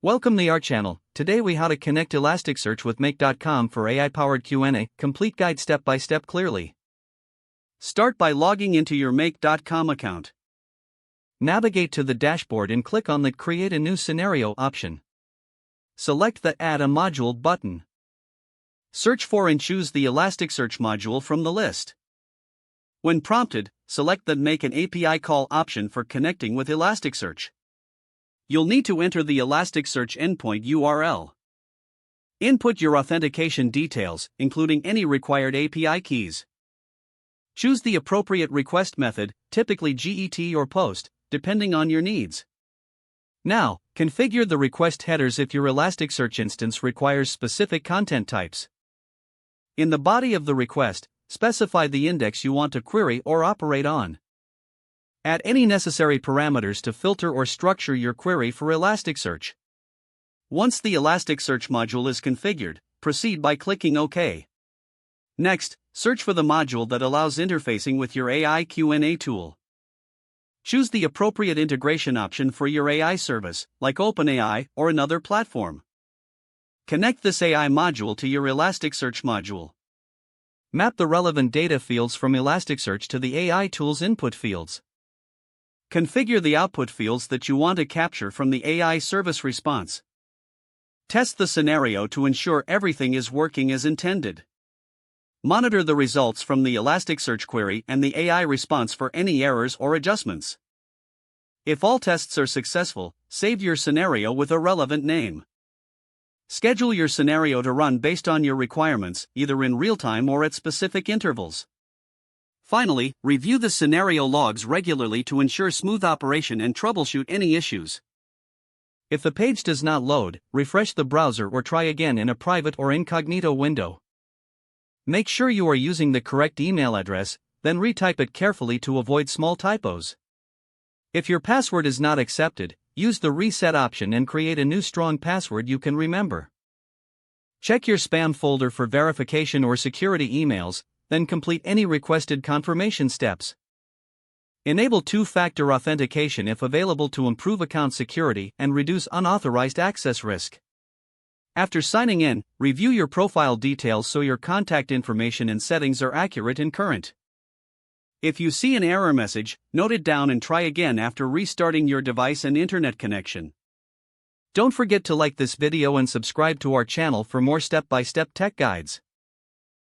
Welcome to our channel. Today we how to connect Elasticsearch with Make.com for AI-powered Q&A, complete guide step-by-step clearly. Start by logging into your Make.com account. Navigate to the dashboard and click on the Create a New Scenario option. Select the Add a Module button. Search for and choose the Elasticsearch module from the list. When prompted, select the Make an API call option for connecting with Elasticsearch. You'll need to enter the Elasticsearch endpoint URL. Input your authentication details, including any required API keys. Choose the appropriate request method, typically GET or POST, depending on your needs. Now, configure the request headers if your Elasticsearch instance requires specific content types. In the body of the request, specify the index you want to query or operate on. Add any necessary parameters to filter or structure your query for Elasticsearch. Once the Elasticsearch module is configured, proceed by clicking OK. Next, search for the module that allows interfacing with your AI Q&A tool. Choose the appropriate integration option for your AI service, like OpenAI or another platform. Connect this AI module to your Elasticsearch module. Map the relevant data fields from Elasticsearch to the AI tool's input fields. Configure the output fields that you want to capture from the AI service response. Test the scenario to ensure everything is working as intended. Monitor the results from the Elasticsearch query and the AI response for any errors or adjustments. If all tests are successful, save your scenario with a relevant name. Schedule your scenario to run based on your requirements, either in real time or at specific intervals. Finally, review the scenario logs regularly to ensure smooth operation and troubleshoot any issues. If the page does not load, refresh the browser or try again in a private or incognito window. Make sure you are using the correct email address, then retype it carefully to avoid small typos. If your password is not accepted, use the reset option and create a new strong password you can remember. Check your spam folder for verification or security emails, then complete any requested confirmation steps. Enable two-factor authentication if available to improve account security and reduce unauthorized access risk. After signing in, review your profile details so your contact information and settings are accurate and current. If you see an error message, note it down and try again after restarting your device and internet connection. Don't forget to like this video and subscribe to our channel for more step-by-step tech guides.